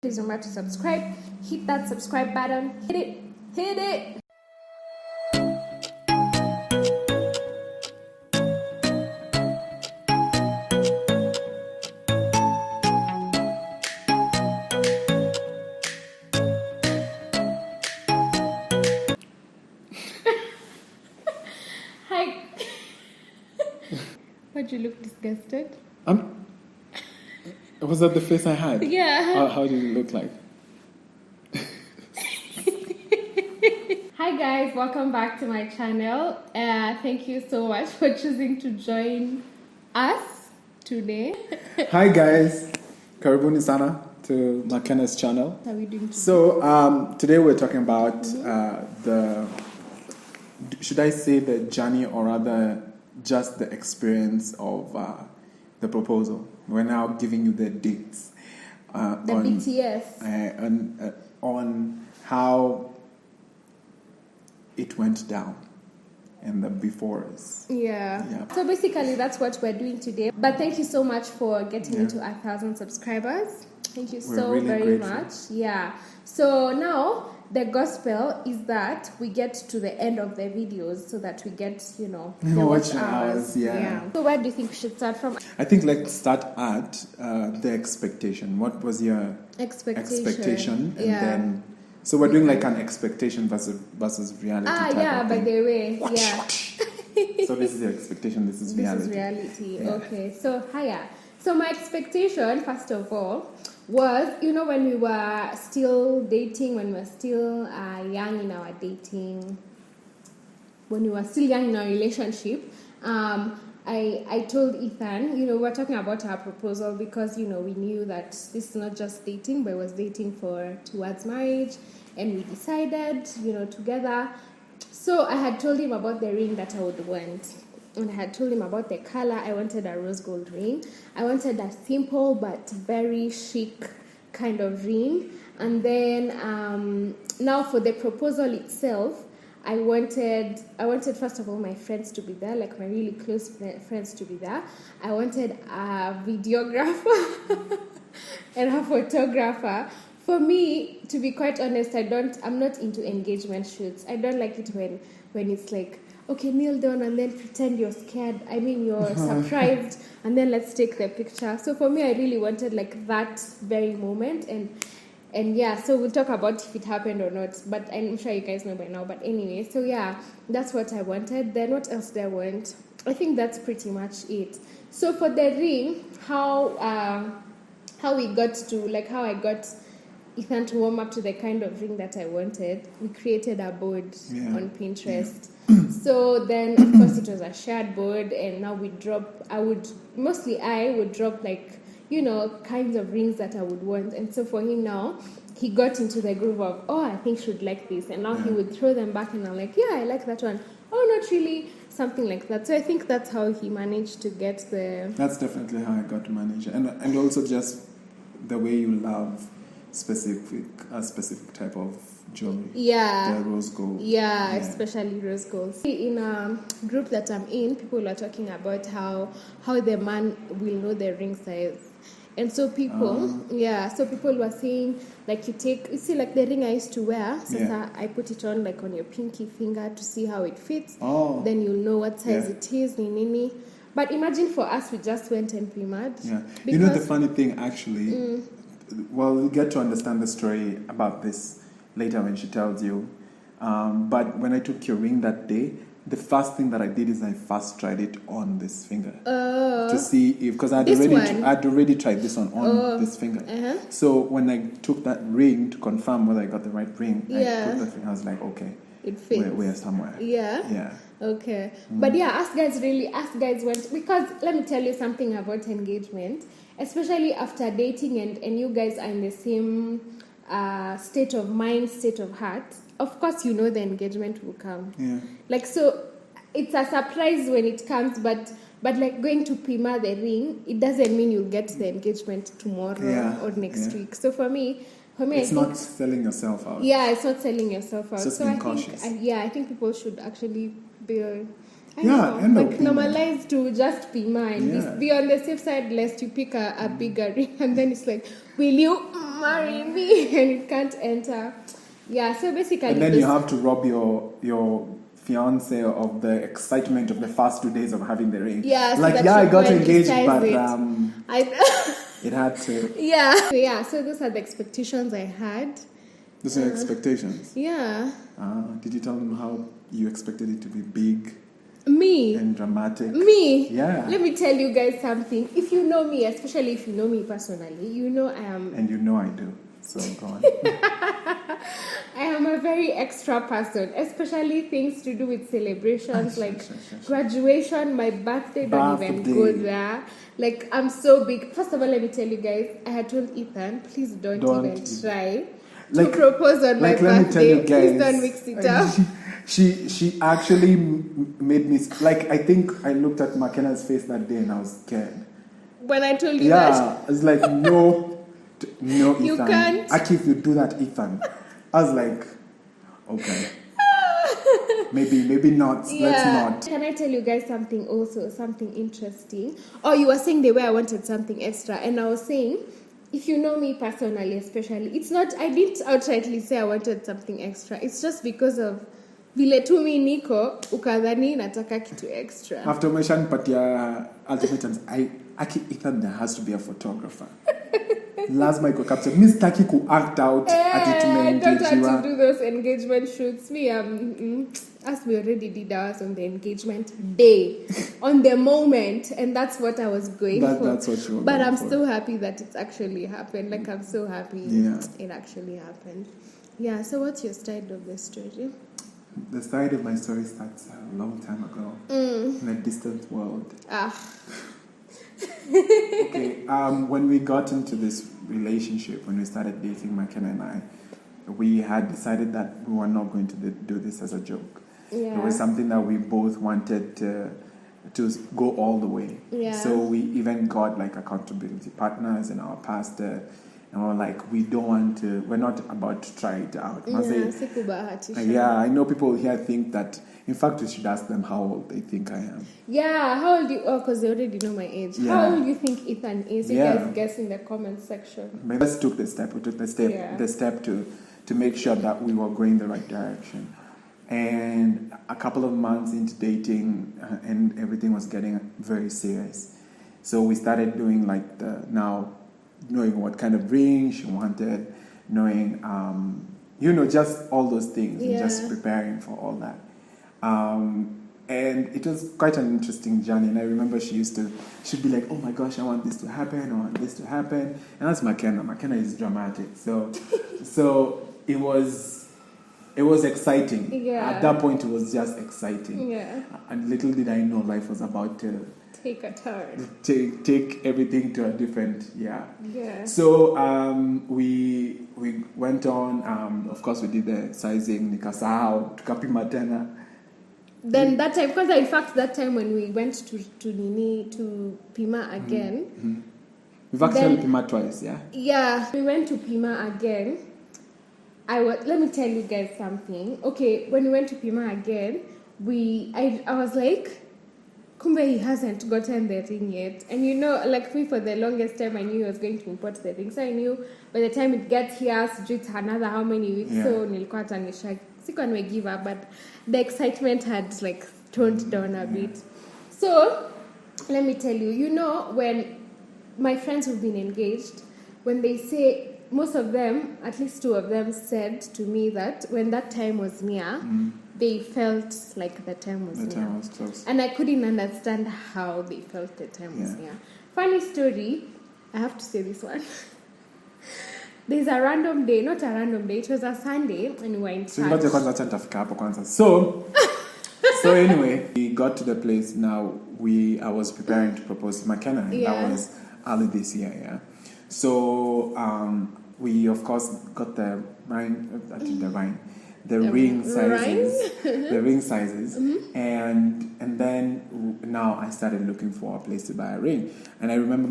Please remember to subscribe. Hit that subscribe button. Hit it. Hit it. Hi. Why'd you look disgusted? Was that the face I had? Yeah. How did it look like? Hi guys, welcome back to my channel. Thank you so much for choosing to join us today. Hi guys, karibuni sana to Makena's channel. How are we doing today? So today we're talking about should I say the journey, or rather just the experience of the proposal. We're now giving you the dates the BTS on how it went down and the befores. Yeah. So basically that's what we're doing today. But thank you so much for getting into 1,000 subscribers. Thank you so really very grateful. much. Yeah. So now the gospel is that we get to the end of the videos so that we get, the watch hours. Yeah. So where do you think we should start from? I think let's start at the expectation. What was your Expectation? And then, so we're doing like an expectation versus reality. Type of by thing. the way. Yeah. So this is your expectation, this is reality. This is reality. Yeah. Okay. So hiya. So my expectation, first of all, was, when we were still dating, when we were still young in our dating, when we were still young in our relationship, I told Ethan, we were talking about our proposal because, we knew that this is not just dating, but it was dating towards marriage, and we decided, together. So I had told him about the ring that I would want. And I had told him about the color. I wanted a rose gold ring. I wanted a simple but very chic kind of ring. And then now for the proposal itself, I wanted first of all my friends to be there, like my really close friends to be there. I wanted a videographer and a photographer. For me, to be quite honest, I'm not into engagement shoots. I don't like it when it's like, okay, kneel down and then pretend you're scared. You're surprised, and then let's take the picture. So for me, I really wanted like that very moment, and yeah. So we'll talk about if it happened or not. But I'm sure you guys know by now. But anyway, so yeah, that's what I wanted. Then what else did I want? I think that's pretty much it. So for the ring, how we got to, like, how I got Ethan to warm up to the kind of ring that I wanted, we created a board on Pinterest. So then, of course, it was a shared board, and now I would drop like, kinds of rings that I would want. And so for him now, he got into the groove of, I think she would like this. And now he would throw them back, and I'm like, yeah, I like that one. Oh, not really, something like that. So I think that's how he managed to get That's definitely how I got to manage it. And also just the way you love a specific type of jewelry. Yeah. The rose gold. Yeah, especially rose gold. In a group that I'm in, people are talking about how the man will know the ring size. And so people were saying, like, you see, like the ring I used to wear, so I put it on like on your pinky finger to see how it fits. Then you'll know what size it is, nini. But imagine for us, we just went and pre-mad. Yeah. The funny thing, actually, well, we'll get to understand the story about this later when she tells you. But when I took your ring that day, the first thing that I did is I first tried it on this finger to see if, because I'd already tried this on this finger. So when I took that ring to confirm whether I got the right ring, I put the finger. I was like, okay, it fits. We're somewhere. Yeah. Okay. But yeah, us guys went, because let me tell you something about engagement, especially after dating and you guys are in the same state of mind, state of heart. Of course, the engagement will come. Yeah. Like, so it's a surprise when it comes, but like going to pre-mar the ring, it doesn't mean you'll get the engagement tomorrow or next week. So for me, it's not selling yourself out. Yeah, it's not selling yourself out. It's just being cautious. I think people should actually be I Yeah, know. end up Like being normalize to just be mine. Yeah. Be on the safe side lest you pick a bigger ring and then it's like, will you marry me? And it can't enter. Yeah, so basically And then this, you have to rob your fiance of the excitement of the first 2 days of having the ring. yeah, so Like, that yeah, you I got go and engaged, decide but I it had to. yeah. So those are the expectations I had. Those are expectations. Yeah. Did you tell them how you expected it to be big Me. and dramatic? Me. Yeah. Let me tell you guys something. If you know me, especially if you know me personally, you know I am. And you know I do. So go on. I am a very extra person, especially things to do with celebrations like Sure. graduation, my birthday, don't even go there. Like, I'm so big. First of all, let me tell you guys, I had told Ethan, please don't even try to propose on my let me tell you birthday. guys, Please don't mix it up. She actually made me like, I think I looked at McKenna's face that day and I was scared. When I told you that. Yeah, it's like no, Ethan. You can't. Aki, if you do that, Ethan. I was like, okay. Maybe not. Yeah. Let's not. Can I tell you guys something also, something interesting? Oh, you were saying the way I wanted something extra, and I was saying, if you know me personally, especially, it's not, I didn't outrightly say I wanted something extra. It's just because of vile tu mi niko, ukadhani nataka kitu extra. After umeshanipatia ultimatums, Aki, Ethan, there has to be a photographer. Lazima iko captured. Mi sitaki ku act out ati Don't tumeengajiwa. want to do those engagement shoots. Me, as we already did ours on the engagement day, on the moment, and that's what I was going for. That's what you were But going I'm for. so happy that it's actually happened. Like, I'm so happy it actually happened. Yeah, so what's your side of the story? The side of my story starts a long time ago in a distant world. Okay, when we got into this relationship, when we started dating, McKenna and I, we had decided that we were not going to do this as a joke. Yeah. It was something that we both wanted to go all the way. Yeah. So we even got like accountability partners and our pastor, and we're like, we're not about to try it out. Yeah, I know people here think that, in fact, we should ask them how old they think I am. Yeah, how old because they already know my age. Yeah. How old do you think Ethan is? You guys guess in the comment section. But we took the step. We took the step to make sure that we were going the right direction. And a couple of months into dating, and everything was getting very serious. So we started doing like knowing what kind of ring she wanted, knowing, just all those things, and just preparing for all that. And it was quite an interesting journey. And I remember she'd be like, oh my gosh, I want this to happen, I want this to happen. And that's McKenna. McKenna is dramatic. So it was exciting. Yeah. At that point, it was just exciting. Yeah. And little did I know life was about to take a turn. Take everything to a different, Yeah. So we went on. Of course, we did the sizing. Nikasahau tukapima tena. Then that time, because in fact that time when we went to Pima again, we've actually Pima twice. Yeah, we went to Pima again. Let me tell you guys something. Okay, when we went to Pima again, I was like, kumbe he hasn't gotten the ring yet. And like me, for the longest time I knew he was going to import the ring. So I knew by the time it gets here, it's another how many weeks. So nilikuwa hata sikuwa give up, but the excitement had like toned down a bit. So let me tell you, when my friends who've been engaged, when they say, most of them, at least two of them, said to me that when that time was near, they felt like the time was near. The time was close. And I couldn't understand how they felt the time was near. Funny story, I have to say this one. There's a random day, not a random day, it was a Sunday, and we were in church. So anyway, we got to the place. Now I was preparing to propose to McKenna, and that was early this year. So we of course got the ring sizes, and then now I started looking for a place to buy a ring, and I remember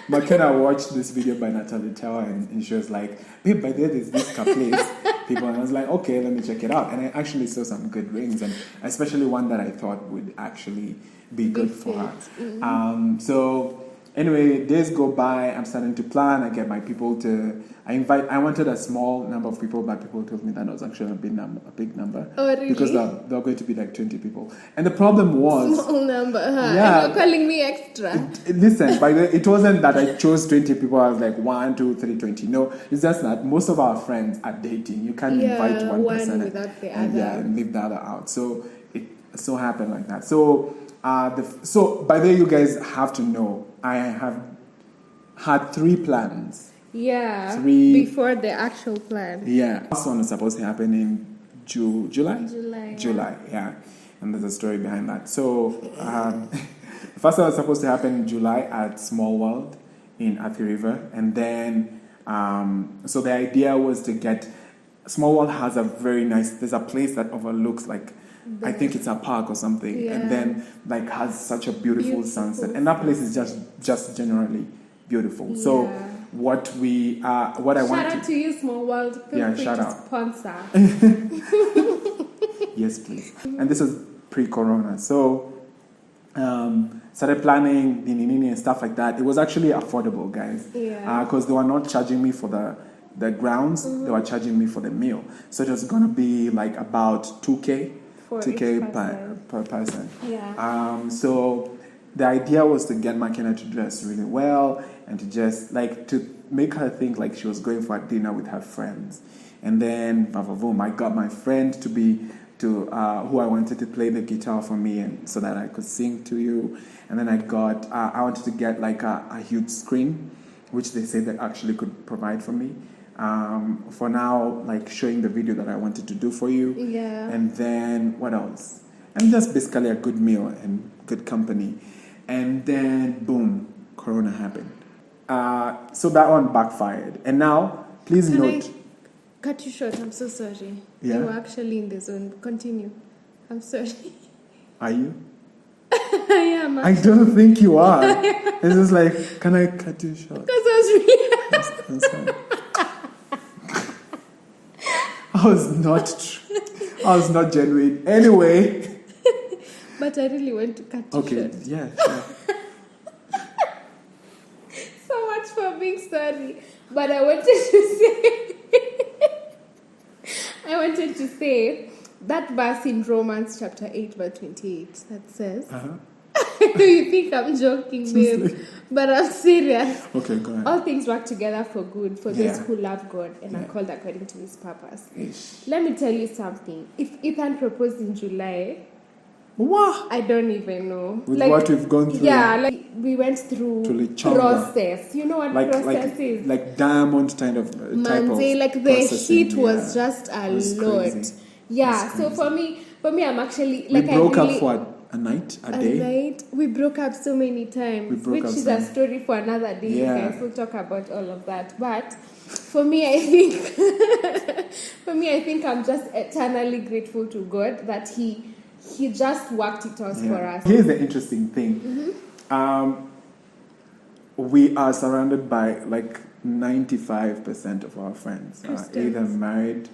McKenna watched this video by Natalie Tower, and she was like, babe, by there there's this place. people, and I was like, okay, let me check it out. And I actually saw some good rings, and especially one that I thought would actually be good for her. Mm-hmm. So anyway, days go by. I'm starting to plan. I get my people to. I wanted a small number of people, but people told me that was actually a big number. Oh, really? Because there were going to be like 20 people, and the problem was small number. Huh? Yeah. And you're calling me extra. Listen, by the way, it wasn't that I chose 20 people. I was like 1, 2, 3, 20. No, it's just that most of our friends are dating. You can't invite one person without the other. And leave the other out. So it so happened like that. So so by the way, you guys have to know I have had 3 plans. Yeah. 3 before the actual plan. Yeah. The first one was supposed to happen in July. July. Yeah. And there's a story behind that. So the first one was supposed to happen in July at Small World in Athi River, and then so the idea was to get Small World has a very nice. There's a place that overlooks like. I think it's a park or something, Yeah. and then like has such a beautiful sunset, and that place is just generally beautiful. Yeah. So what I want Shout out to you, Small World. Feel Yeah, free shout to out. sponsor. Yes, please. And this was pre-corona, so started planning nini and stuff like that. It was actually affordable, guys. Yeah. Because they were not charging me for the grounds; they were charging me for the meal. So it was gonna be like about 2K. For 2K each per person. Yeah. So the idea was to get Makena to dress really well and to just like to make her think like she was going for a dinner with her friends. And then, boom, I got my friend who I wanted to play the guitar for me, and so that I could sing to you. And then I wanted to get like a huge screen, which they said they actually could provide for me. For now, like showing the video that I wanted to do for you. Yeah. And then what else? And just basically a good meal and good company. And then boom, Corona happened. So that one backfired. And now, please Can note. I cut you short? I'm so sorry. Yeah? You were actually in the zone. Continue. I'm sorry. Are you? I am. I don't think you are. It's just like, can I cut you short? Because I was really. I'm sorry. I was not genuine. Anyway. But I really want to cut you Okay, short. yeah, sure. So much for being sorry. But I wanted to say. That verse in Romans chapter 8 verse 28 that says. You think I'm joking, babe, but I'm serious. Okay, go ahead. All things work together for good for those who love God and are called according to His purpose. Ish. Let me tell you something. If Ethan proposed in July, What? I don't even know. With what we've gone through. Yeah, like we went through process. You know what process is? Like diamond type of Like the processing, heat was just a lot. Crazy. Yeah. So for me, I'm actually like we broke up for a night, a day. Night. We broke up so many times, which is a story for another day. Yeah. You guys will talk about all of that. But for me, I think I'm just eternally grateful to God that He just worked it out for us. Here's the interesting thing. We are surrounded by like 95% of our friends are either married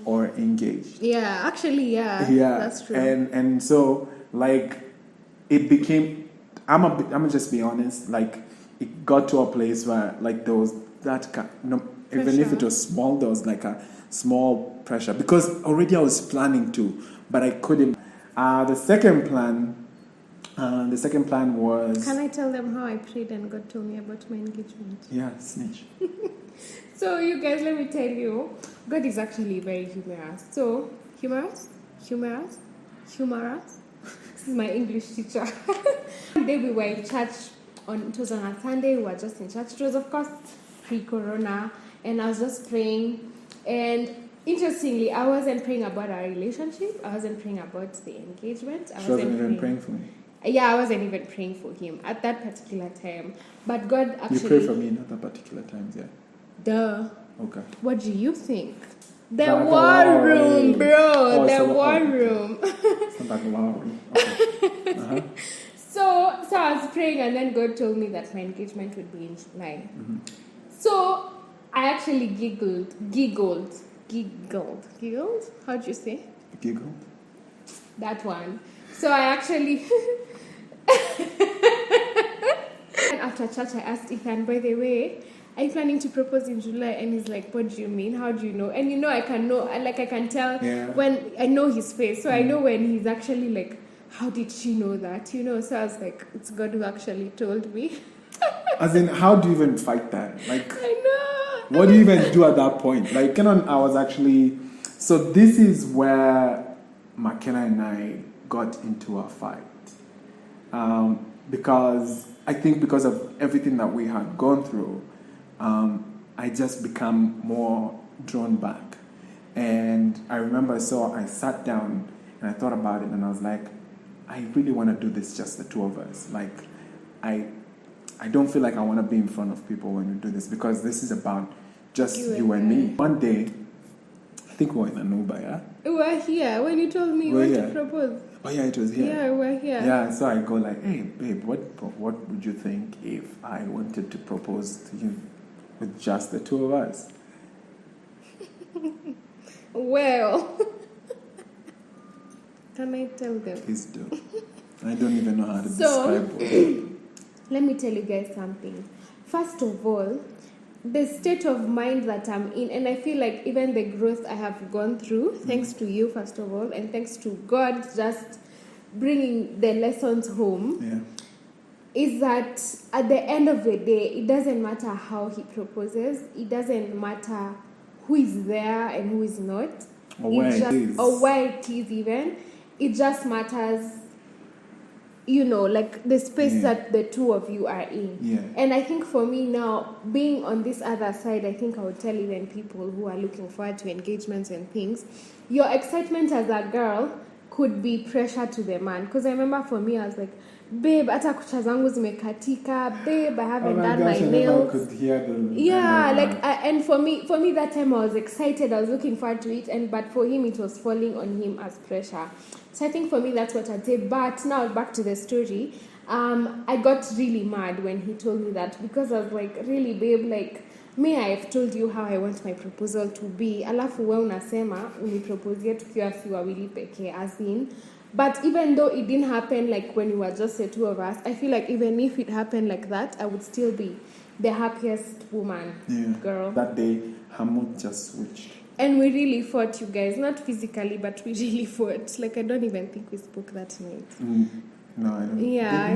or engaged. Yeah, actually, yeah, that's true. And so like it became. I'm gonna just be honest. Like it got to a place where like there was that even if it was small, there was like a small pressure because already I was planning to, but I couldn't. The second plan was. Can I tell them how I prayed and God told me about my engagement? Yeah, snitch. So you guys, let me tell you, God is actually very humorous. So humorous. This is my English teacher. One day we were in church. It was on a Sunday. We were just in church. It was of course pre-corona, and I was just praying. And interestingly, I wasn't praying about our relationship. I wasn't praying about the engagement. She wasn't even praying for me. Yeah, I wasn't even praying for him at that particular time. But God actually... You pray for me in other particular times, yeah? Duh. Okay. What do you think? The war room, bro. The war room. It's not like war room. Okay. So I was praying, and then God told me that my engagement would be in July. So I actually giggled giggled. Giggled? How do you say? Giggle. That one. So I actually... And after church, I asked Ethan, by the way, are you planning to propose in July? And he's like, what do you mean? How do you know? And I can tell when I know his face. So I know when he's actually like, how did she know that? So I was like, it's God who actually told me. As in, how do you even fight that? Like, I know. What do you even do at that point? Like, I was actually... So this is where Makena and I got into a fight. Because I think because of everything that we had gone through, I just become more drawn back. And I remember, so I sat down and I thought about it and I was like, I really want to do this just the two of us. Like, I don't feel like I want to be in front of people when we do this because this is about just you and me. One day, I think we were in an Uber, yeah? We were here when you told me you wanted to propose. Oh yeah, it was here. Yeah, we were here. Yeah, so I go like, hey babe, what would you think if I wanted to propose to you with just the two of us? Well, can I tell them? Please do. I don't even know how to describe it. Let me tell you guys something. First of all, the state of mind that I'm in, and I feel like even the growth I have gone through, thanks to you, first of all, and thanks to God just bringing the lessons home, is that at the end of the day, it doesn't matter how he proposes, it doesn't matter who is there and who is not, or where it is even. It just matters, like the space that the two of you are in. And I think for me now, being on this other side, I think I would tell even people who are looking forward to engagements and things, your excitement as a girl could be pressure to the man. Because I remember for me, I was like, babe, hata kucha zangu zimekatika, babe, I haven't done my nails. And for me that time I was excited, I was looking forward to it, but for him it was falling on him as pressure. So I think for me that's what I'd say. But now back to the story, I got really mad when he told me that, because I was like, really babe, like me, I have told you how I want my proposal to be, alafu we unasema uniproposie tukiwa si wawili pekee, as in. But even though it didn't happen like when we were just the two of us, I feel like even if it happened like that, I would still be the happiest woman, girl. That day, her mood just switched. And we really fought, you guys. Not physically, but we really fought. Like, I don't even think we spoke that night. No, I don't. Yeah,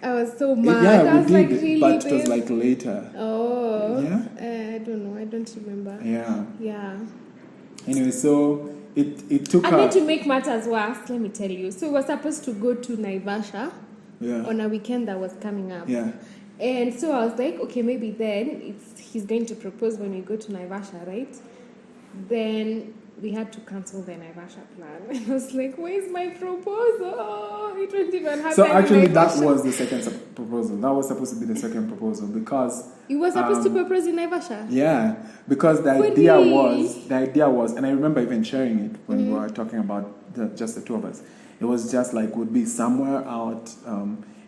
I was so mad. Yeah, I was we did, like, really, but babe? it was like later. Oh. Yeah? I don't know. I don't remember. Yeah. Anyway, so it took her... I need to make matters worse, let me tell you. So we were supposed to go to Naivasha on a weekend that was coming up. Yeah. And so I was like, okay, maybe then he's going to propose when we go to Naivasha, right? Then we had to cancel the Naivasha plan. And I was like, where's my proposal? It won't even happen. So actually that was the second proposal. That was supposed to be the second proposal because... You were supposed to propose in Naivasha? Yeah, because the idea was, and I remember even sharing it when we were talking about just the two of us. It was just like would be somewhere out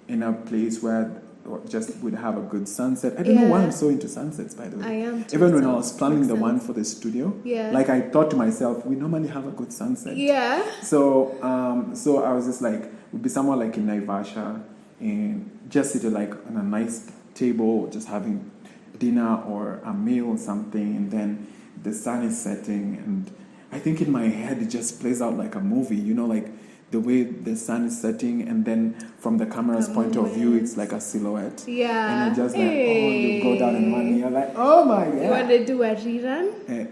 in a place where just would have a good sunset. I don't know why I'm so into sunsets, by the way. I am too. Even when I was planning the one for the studio, like I thought to myself, we normally have a good sunset. Yeah. So I was just like, would be somewhere like in Naivasha and just sit like on a nice table, just having dinner or a meal or something, and then the sun is setting, and I think in my head it just plays out like a movie, like the way the sun is setting, and then from the camera's point of view, it's like a silhouette. Yeah. And you're just like, you go down in one, you're like, oh my God. You want to do a rerun?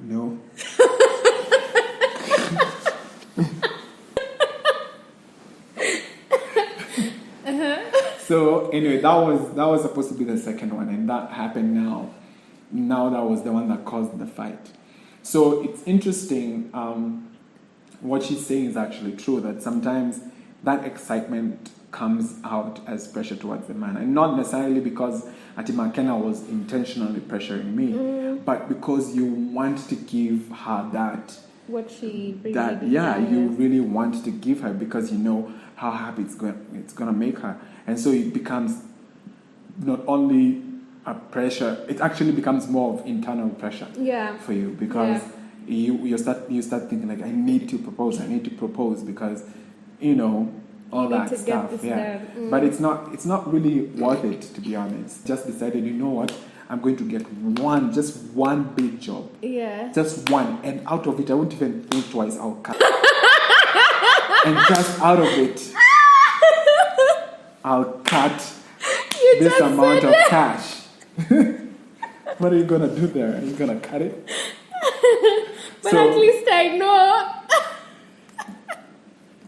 No. So anyway, that was supposed to be the second one, and that happened now. Now that was the one that caused the fight. So it's interesting. What she's saying is actually true, that sometimes that excitement comes out as pressure towards the man, and not necessarily because Ati Makena was intentionally pressuring me, but because you want to give her that. What she really you really want to give her, because you know how happy it's going to make her. And so it becomes not only a pressure, it actually becomes more of internal pressure for you, because you start thinking like, I need to propose because, you know, all You need that to stuff. get this Yeah. done. But it's not really worth it, to be honest. Just decided, you know what? I'm going to get just one big job. Yeah. Just one. And out of it, I won't even think twice. I'll cut. And just out of it, I'll cut this amount of cash. What are you going to do there? Are you going to cut it? But at least I know.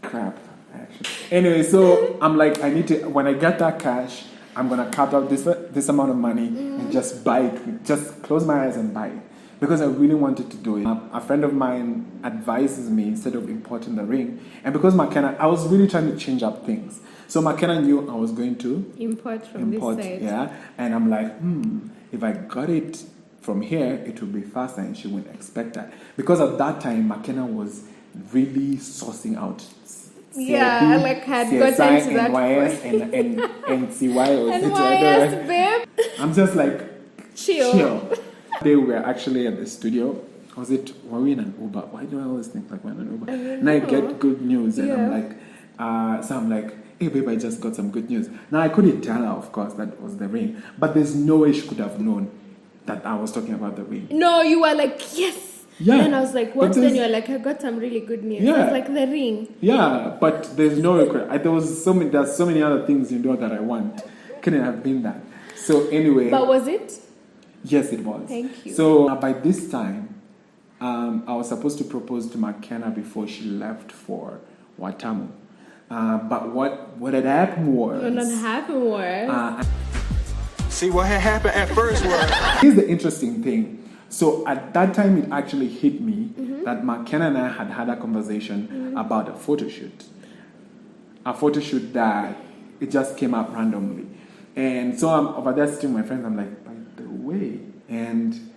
Crap, actually. Anyway, so I'm like, I need to, when I get that cash, I'm going to cut out this amount of money and just buy it. Just close my eyes and buy it. Because I really wanted to do it. A friend of mine advises me instead of importing the ring. And because Makena, I was really trying to change up things. So Makena knew I was going to Import from this side. Yeah. And I'm like, if I got it from here, it would be faster and she wouldn't expect that. Because at that time, Makena was really sourcing out. Yeah, like had gotten to that point. and CY or NYS, babe. I'm just like, chill. They were actually at the studio. Were we in an Uber? Why do I always think like we're in an Uber? And I get good news, and I'm like, hey babe, I just got some good news. Now I couldn't tell her, of course, that was the ring, but there's no way she could have known that I was talking about the ring. No, you were like, yes. Yeah. And I was like, what? Then you're like, I got some really good news. Yeah. I was like, the ring. Yeah, but there's no regret. There's so many other things that I want. Couldn't have been that. So anyway. But was it? Yes, it was. Thank you. So by this time, I was supposed to propose to Makena before she left for Watamu. But what had happened was... What had happened was... See, what had happened at first was... Here's the interesting thing. So at that time, it actually hit me that Makena and I had a conversation about a photo shoot. A photo shoot that it just came up randomly. And so I'm over there sitting with my friends, I'm like, by the way, and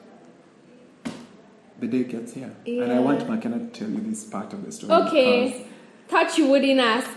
the day gets here. Yeah. And I want Makena to tell you this part of the story. Okay, thought you wouldn't ask.